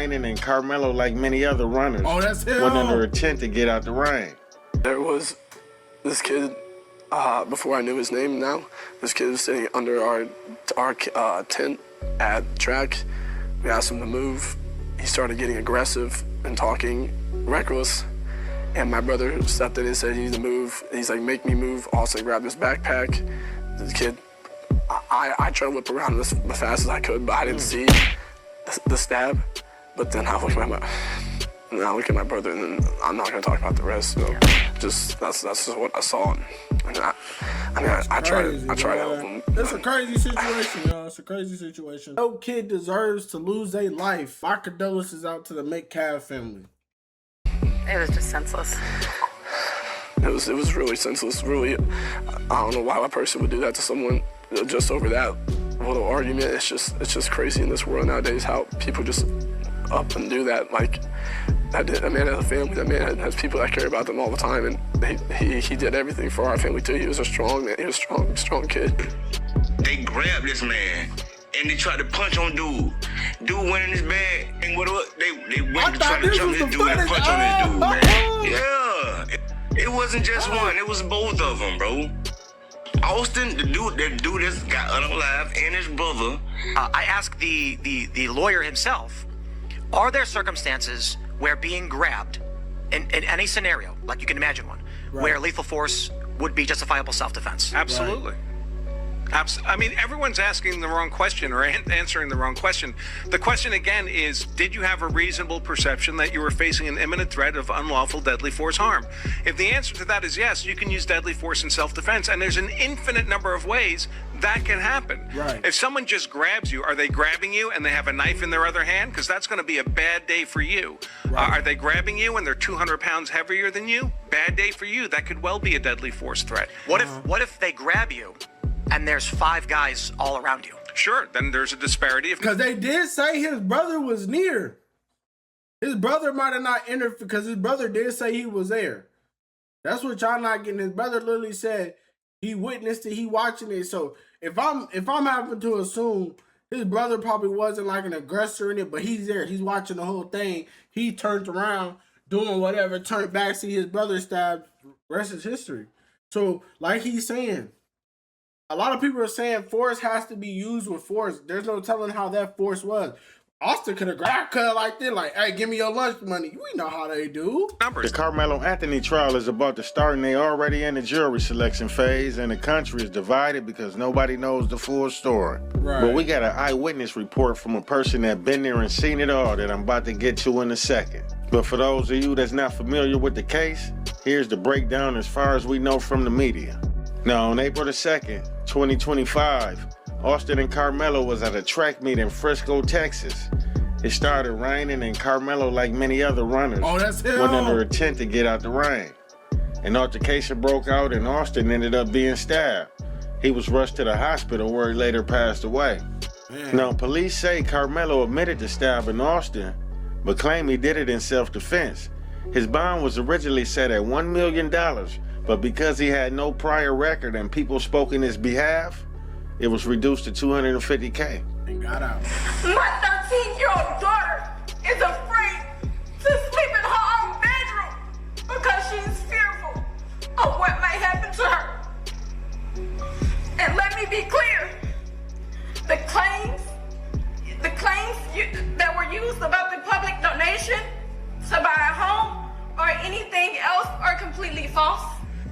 raining and Karmelo, like many other runners, went under a tent to get out the rain. There was this kid, before I knew his name now, this kid was sitting under our tent at track. We asked him to move. He started getting aggressive and talking reckless. And my brother stepped in and said, "You need to move." He's like, "Make me move." Austin grabbed his backpack. The kid, I tried to whip around as fast as I could, but I didn't see the stab. But then I look at my brother, and then I'm not gonna talk about the rest. So that's just what I saw. And I try to help him. It's a crazy situation, y'all. It's a crazy situation. No kid deserves to lose their life. My condolences out to the Metcalf family. It was just senseless. It was really senseless. Really, I don't know why a person would do that to someone just over that little argument. It's just crazy in this world nowadays how people just up and do that. Like that man has a family. That man has people that care about them all the time, and he did everything for our family too. He was a strong man. He was a strong kid. They grabbed this man and they tried to punch on dude. Dude went in his bag and what they went to try to jump this dude and punch on this dude, man. Yeah. It wasn't just one, it was both of them, bro. Austin, that dude that got unalive, and his brother. I asked the lawyer himself, are there circumstances where being grabbed, in any scenario, like you can imagine one, where lethal force would be justifiable self-defense? Absolutely. Right. I mean, everyone's asking the wrong question or answering the wrong question. The question again is, did you have a reasonable perception that you were facing an imminent threat of unlawful deadly force harm? If the answer to that is yes, you can use deadly force in self-defense, and there's an infinite number of ways that can happen. Right. If someone just grabs you, are they grabbing you and they have a knife in their other hand? Because that's going to be a bad day for you. Right. Are they grabbing you and they're 200 pounds heavier than you? Bad day for you. That could well be a deadly force threat. What if they grab you and there's 5 guys all around you? Sure, then there's a disparity. Because they did say his brother was near. His brother might have not entered because his brother did say he was there. That's what y'all not getting. His brother literally said he witnessed it, he watching it. So if I'm having to assume his brother probably wasn't like an aggressor in it, but he's there, he's watching the whole thing. He turned around, doing whatever, turned back, see his brother stabbed. Rest is history. So like he's saying, a lot of people are saying force has to be used with force. There's no telling how that force was. Austin could have grabbed Cuz like this, like, "Hey, give me your lunch money." We know how they do. The Carmelo Anthony trial is about to start, and they already in the jury selection phase, and the country is divided because nobody knows the full story. Right. But we got an eyewitness report from a person that been there and seen it all that I'm about to get to in a second. But for those of you that's not familiar with the case, here's the breakdown as far as we know from the media. Now, on April the 2nd, 2025, Austin and Karmelo was at a track meet in Frisco, Texas. It started raining and Karmelo, like many other runners, went under a tent to get out the rain. An altercation broke out and Austin ended up being stabbed. He was rushed to the hospital where he later passed away. Now, police say Karmelo admitted to stabbing Austin, but claim he did it in self-defense. His bond was originally set at $1 million, but because he had no prior record and people spoke in his behalf, it was reduced to $250K. And got out. My 13-year-old daughter is afraid to sleep in her own bedroom because she's fearful of what might happen to her. And let me be clear, the claims that were used about the public donation to buy a home or anything else are completely false.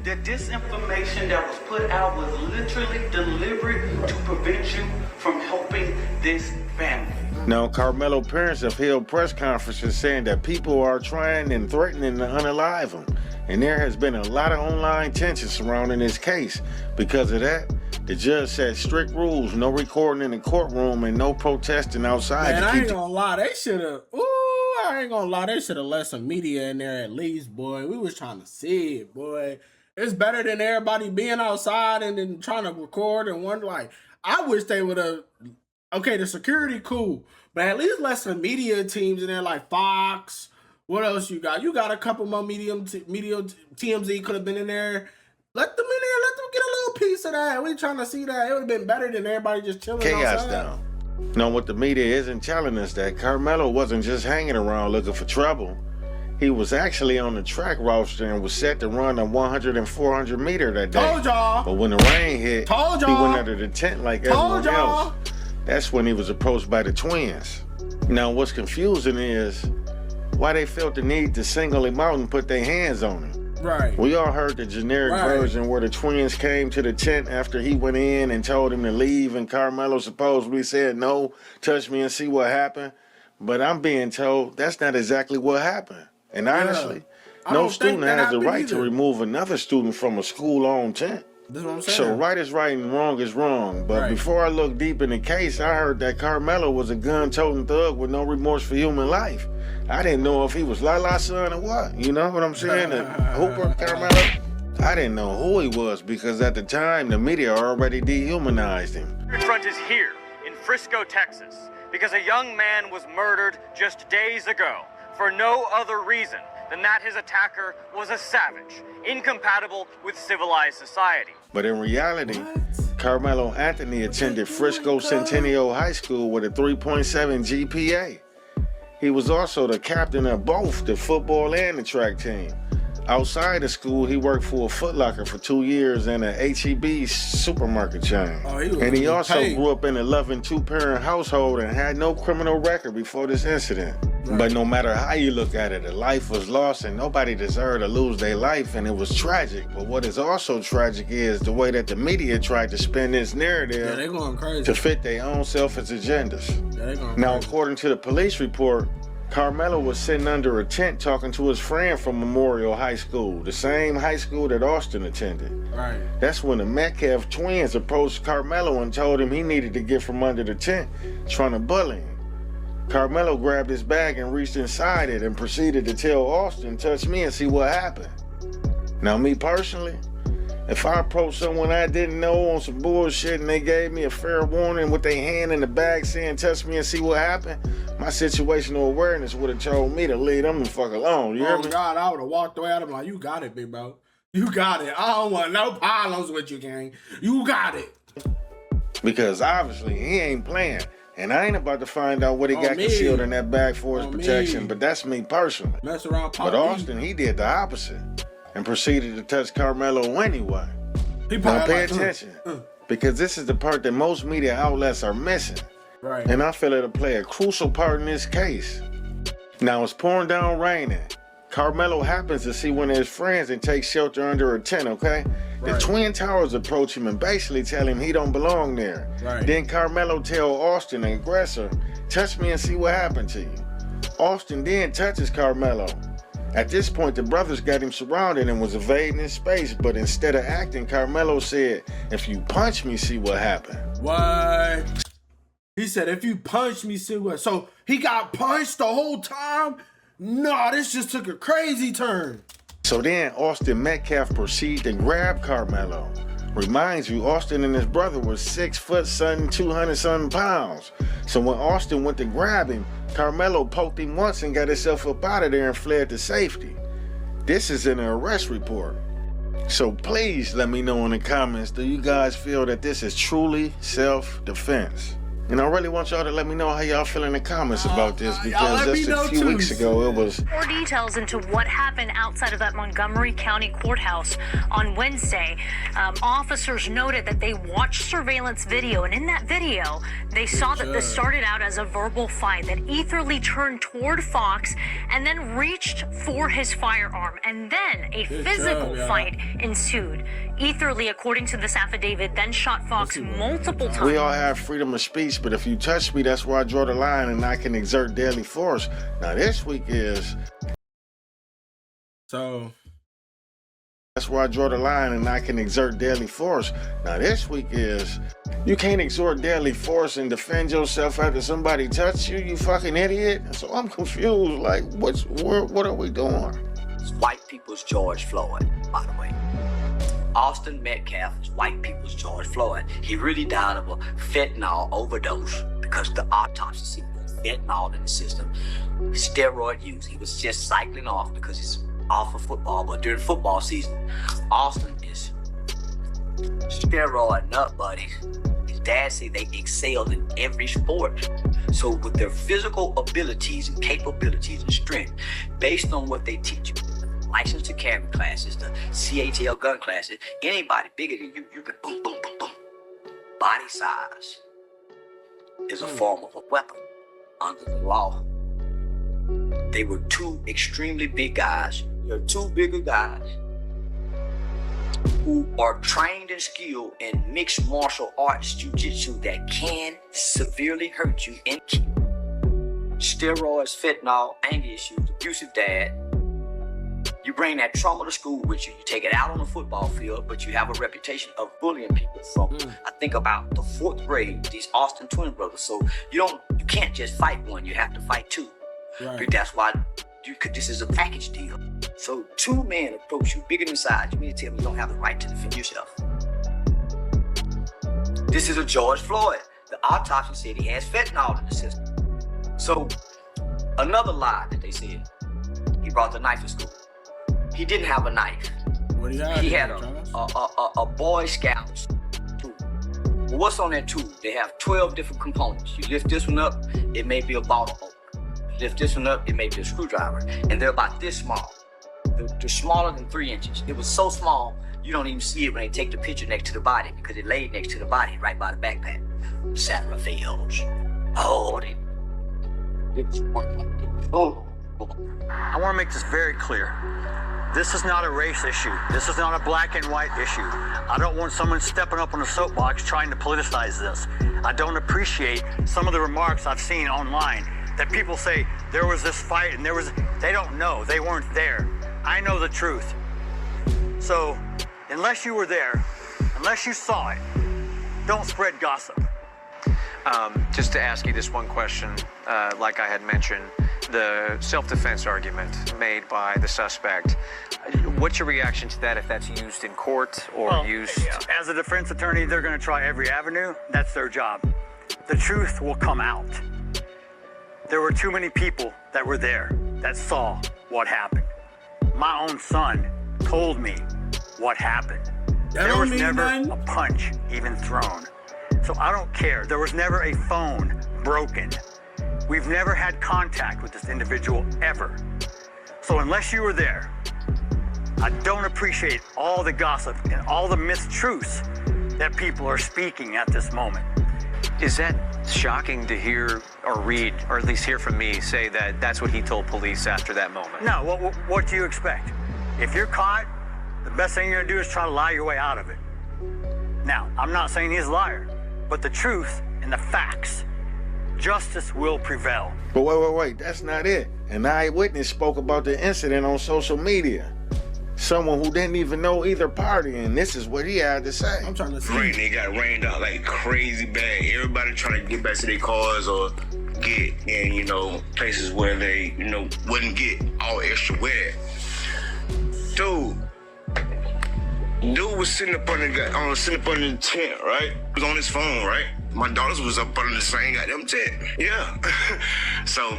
The disinformation that was put out was literally deliberate to prevent you from helping this family. Now, Karmelo parents have held press conferences saying that people are trying and threatening to unalive him. And there has been a lot of online tension surrounding this case. Because of that, the judge set strict rules, no recording in the courtroom and no protesting outside. Man, I ain't gonna lie, they should have, I ain't gonna lie, they should have let some media in there at least, boy. We was trying to see it, boy. It's better than everybody being outside and then trying to record and wonder, like, I wish they would have, okay, the security, cool, but at least let some media teams in there, like Fox. What else you got? You got a couple more media, TMZ could have been in there. Let them in there, let them get a little piece of that. We trying to see that. It would have been better than everybody just chilling Chaos outside. down. Now, what the media isn't telling us that Karmelo wasn't just hanging around looking for trouble. He was actually on the track roster and was set to run a 100 and 400 meter that day. Told y'all. But when the rain hit, he went under the tent like everyone else. That's when he was approached by the twins. Now, what's confusing is why they felt the need to single him out and put their hands on him. Right. We all heard the generic version where the twins came to the tent after he went in and told him to leave, and Karmelo supposedly said, "No, touch me and see what happened." But I'm being told that's not exactly what happened. And honestly, no student has the right to remove another student from a school-owned tent. That's what I'm saying. So right is right and wrong is wrong. But before I looked deep in the case, I heard that Karmelo was a gun-toting thug with no remorse for human life. I didn't know if he was Lala's son or what. You know what I'm saying? Hooper, Karmelo? I didn't know who he was because at the time, the media already dehumanized him. The front is here in Frisco, Texas, because a young man was murdered just days ago for no other reason than that his attacker was a savage, incompatible with civilized society. But in reality, Karmelo Anthony attended Frisco Centennial High School with a 3.7 GPA. He was also the captain of both the football and the track team. Outside of school, he worked for a Foot Locker for 2 years and a H-E-B supermarket chain. And he also grew up in a loving two-parent household and had no criminal record before this incident. But no matter how you look at it, a life was lost and nobody deserved to lose their life, and it was tragic. But what is also tragic is the way that the media tried to spin this narrative to fit their own selfish agendas. Now, according to the police report, Karmelo was sitting under a tent talking to his friend from Memorial High School, the same high school that Austin attended. That's when the Metcalf twins approached Karmelo and told him he needed to get from under the tent, trying to bully him. Karmelo grabbed his bag and reached inside it and proceeded to tell Austin, "Touch me and see what happened." Now, me personally, if I approached someone I didn't know on some bullshit and they gave me a fair warning with their hand in the bag saying, "Touch me and see what happened," my situational awareness would have told me to leave them the fuck alone. You hear me? God, I would have walked away. I'd have been like, "You got it, big bro. You got it. I don't want no problems with you, gang. You got it." Because obviously he ain't playing. And I ain't about to find out what he got concealed in that bag for his protection, but that's me personally. Mess around, but Austin, he did the opposite and proceeded to touch Karmelo anyway. Now pay attention, because this is the part that most media outlets are missing. And I feel it'll play a crucial part in this case. Now it's pouring down raining. Karmelo happens to see one of his friends and takes shelter under a tent, okay? The Twin Towers approach him and basically tell him he don't belong there. Then Karmelo tell Austin, the aggressor, "Touch me and see what happened to you." Austin then touches Karmelo. At this point, the brothers got him surrounded and was evading his space, but instead of acting, Karmelo said, "If you punch me, see what happened." What? He said, "If you punch me, see what?" So he got punched the whole time? No, this just took a crazy turn. So then Austin Metcalf proceeded to grab Karmelo. Reminds you, Austin and his brother was 6 foot something, 200 something pounds. So when Austin went to grab him, Karmelo poked him once and got himself up out of there and fled to safety. This is in an arrest report. So please let me know in the comments, do you guys feel that this is truly self-defense? And I really want y'all to let me know how y'all feel in the comments about this, because just a few weeks ago it was... More details into what happened outside of that Montgomery County courthouse on Wednesday. Officers noted that they watched surveillance video, and in that video, they saw that this started out as a verbal fight that Etherly turned toward Fox and then reached for his firearm, and then a physical fight ensued. Etherly, according to this affidavit, then shot Fox multiple times. We all have freedom of speech, but if you touch me, that's where I draw the line and I can exert deadly force. Now this week is... So... That's where I draw the line and I can exert deadly force. Now this week is... You can't exert deadly force and defend yourself after somebody touched you, you fucking idiot. So I'm confused, like, what are we doing? It's white people's George Floyd, by the way. Austin Metcalf is white people's George Floyd. He really died of a fentanyl overdose because the autopsy was fentanyl in the system. Steroid use. He was just cycling off because he's off of football. But during football season, Austin is steroid nut buddies. He's Dad say they excelled in every sport. So with their physical abilities and capabilities and strength, based on what they teach you, license to carry classes, the CATL gun classes, anybody bigger than you can boom, boom, boom, boom. Body size is a form of a weapon under the law. They were two extremely big guys. They're two bigger guys who are trained and skilled in mixed martial arts jiu-jitsu that can severely hurt you and kill. Steroids, fentanyl, anger issues, abusive dad. You bring that trauma to school with you. You take it out on the football field, but you have a reputation of bullying people from, I think about the 4th grade, these Austin twin brothers. So you can't just fight one, you have to fight two. Right. That's why this is a package deal. So 2 men approach you bigger than size. You mean to tell me you don't have the right to defend yourself? This is a George Floyd. The autopsy said he has fentanyl in the system. So another lie that they said, he brought the knife to school. He didn't have a knife. What he had a Boy Scouts tool. Well, what's on that tool? They have 12 different components. You lift this one up, it may be a bottle opener. Lift this one up, it may be a screwdriver. And they're about this small. They're smaller than 3 inches. It was so small, you don't even see it when they take the picture next to the body because it laid next to the body right by the backpack. Sarah Fields. Oh, I want to make this very clear. This is not a race issue. This is not a black and white issue. I don't want someone stepping up on a soapbox trying to politicize this. I don't appreciate some of the remarks I've seen online that people say there was this fight and they don't know, they weren't there. I know the truth. So, unless you were there, unless you saw it, don't spread gossip. Just to ask you this one question, like I had mentioned, the self-defense argument made by the suspect, what's your reaction to that if that's used in court or used? As a defense attorney, they're gonna try every avenue. That's their job. The truth will come out. There were too many people that were there that saw what happened. My own son told me what happened. There was never a punch even thrown. So I don't care. There was never a phone broken. We've never had contact with this individual ever. So unless you were there, I don't appreciate all the gossip and all the mistruths that people are speaking at this moment. Is that shocking to hear or read, or at least hear from me, say that that's what he told police after that moment? No, what do you expect? If you're caught, the best thing you're gonna do is try to lie your way out of it. Now, I'm not saying he's a liar, but the truth and the facts, justice will prevail. But wait, that's not it. An eyewitness spoke about the incident on social media. Someone who didn't even know either party, and this is what he had to say. I'm trying to see. They got rained out like crazy bad. Everybody trying to get back to their cars or get in, places where they, wouldn't get all extra wet. Dude was sitting up under the tent, right? He was on his phone, right? My daughters was up under the same goddamn tent. Yeah. So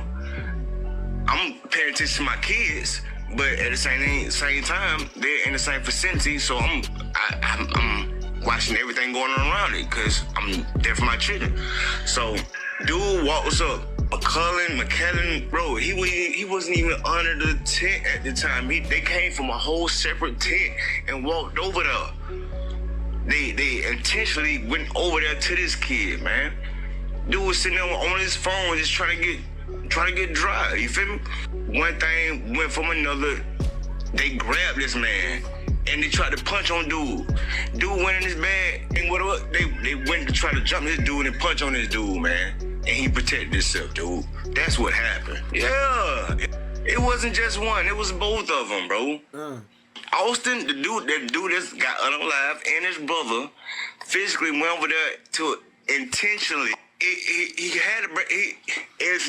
I'm paying attention to my kids, but at the same time, they're in the same vicinity, so I'm watching everything going on around it, because I'm there for my children. So dude walks up, McKellen, bro, he wasn't even under the tent at the time. They came from a whole separate tent and walked over there. They intentionally went over there to this kid, man. Dude was sitting there on his phone just trying to get dry, you feel me? One thing went from another. They grabbed this man and they tried to punch on dude. Dude went in his bag and whatever, they went to try to jump this dude and punch on this dude, man. And he protected himself, dude. That's what happened. Yeah, it wasn't just one, it was both of them, bro. Austin, that dude that's got unalive, and his brother physically went over there to intentionally. It's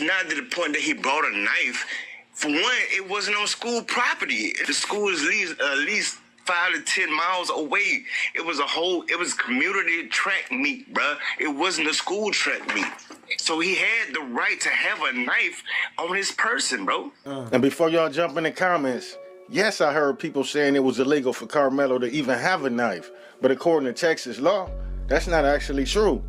not to the point that he brought a knife. For one, it wasn't on school property. The school is at least 5 to 10 miles away. It was community track meet, bruh. It wasn't a school track meet. So he had the right to have a knife on his person, bro. And before y'all jump in the comments, yes, I heard people saying it was illegal for Karmelo to even have a knife. But according to Texas law, that's not actually true.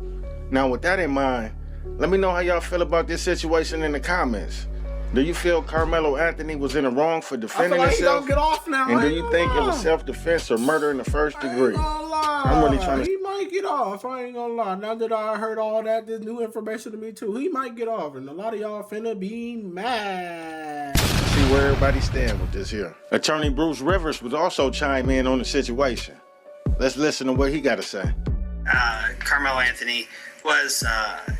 Now, with that in mind, let me know how y'all feel about this situation in the comments. Do you feel Karmelo Anthony was in the wrong for defending I feel like himself? he don't get off now. And do you think it was self-defense or murder in the first degree? I'm really trying to... He might get off. I ain't gonna lie. Now that I heard all that, this new information to me too, he might get off. And a lot of y'all finna be mad. See where everybody stand with this here. Attorney Bruce Rivers would also chime in on the situation. Let's listen to what he got to say. Karmelo Anthony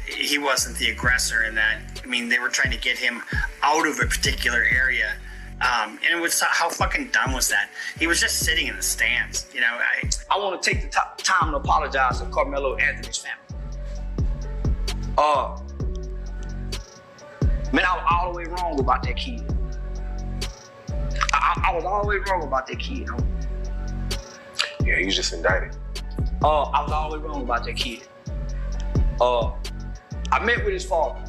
he wasn't the aggressor in that. I mean, they were trying to get him out of a particular area. And it was, how fucking dumb was that? He was just sitting in the stands. You know, I want to take the time to apologize to Karmelo Anthony's family. Man, I was all the way wrong about that kid. I was all the way wrong about that kid. Yeah, he was just indicted. I was all the way wrong about that kid. I met with his father.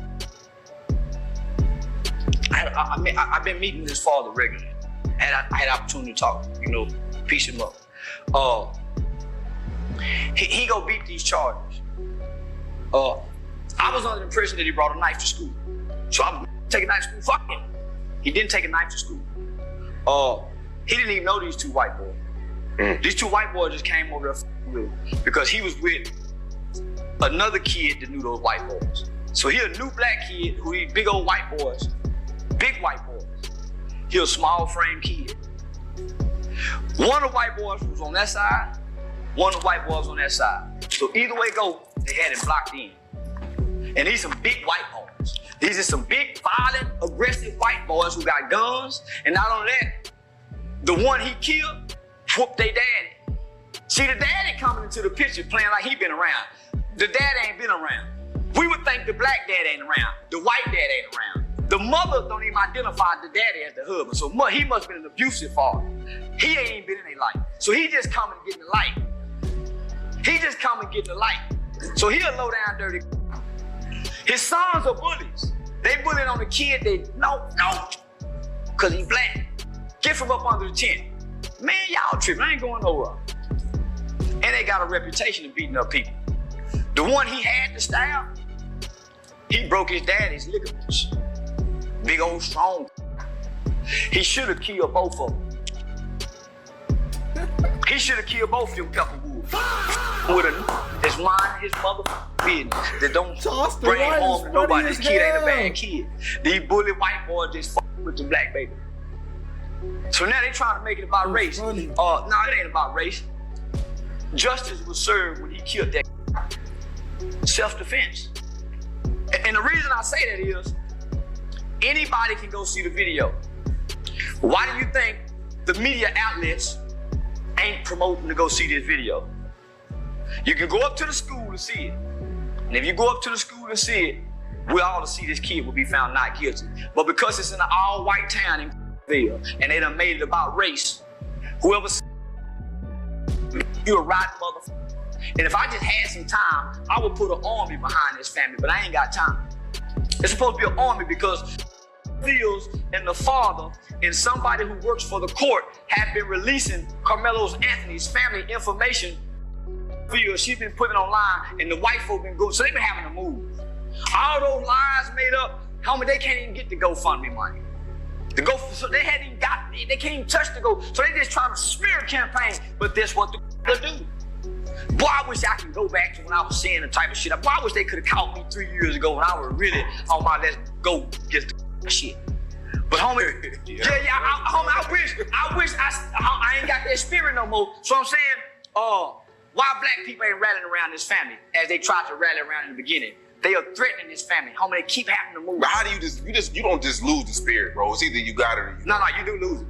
I've been meeting with his father regularly. I had opportunity to talk, piece him up. He go beat these charges. I was under the impression that he brought a knife to school. So I'm taking a knife to school, fuck him. He didn't take a knife to school. He didn't even know these two white boys. These two white boys just came over there with him because he was with another kid that knew those white boys. So he a new black kid who these big old white boys, big white boys. He a small frame kid. One of the white boys was on that side, one of the white boys on that side. So either way go, they had him blocked in. And these some big white boys. These are some big, violent, aggressive white boys who got guns. And not only that, the one he killed whooped their daddy. See, the daddy coming into the picture playing like he been around. The dad ain't been around. We would think the black dad ain't around. The white dad ain't around. The mother don't even identify the daddy as the husband. So he must have been an abusive father. He ain't even been in their life. So he just come and get in the light. He just come and get in the light. So he a low down dirty. His sons are bullies. They bullying on the kid. No, cause he black. Get from up under the tent. Man, y'all tripping. I ain't going nowhere. And they got a reputation of beating up people. The one he had to stab, he broke his daddy's ligaments. Big old strong. He should have killed both of them. He should have killed both of them Pepperwoods. That's mind his motherfucking business. That don't bring home to nobody. This kid ain't a bad kid. These bully white boys just fuck with the black baby. So now they trying to make it about race. No, it ain't about race. Justice was served when he killed that self-defense. And the reason I say that is, anybody can go see the video. Why do you think the media outlets ain't promoting to go see this video? You can go up to the school to see it. And if you go up to the school and see it, we all to see this kid will be found not guilty. But because it's in an all-white town in Ville, and they done made it about race, whoever you're a rotten motherfucker. And if I just had some time, I would put an army behind this family, but I ain't got time. It's supposed to be an army because Fields and the father and somebody who works for the court have been releasing Karmelo Anthony's family information. She's been putting it online, and the white folk been going, so they've been having to move. All those lies made up, homie, they can't even get the GoFundMe money. So they hadn't even got, they can't even touch the Go. So they just trying to smear campaign, but that's what the do. Boy, I wish I could go back to when I was saying the type of shit. Boy, I wish they could have caught me 3 years ago when I was really on my let's go get the shit. But homie, homie, I wish I ain't got that spirit no more. So I'm saying, why black people ain't rallying around this family as they tried to rally around in the beginning? They are threatening this family. Homie, they keep having to move. But how do you don't just lose the spirit, bro? It's either you got it or you No, you do lose it.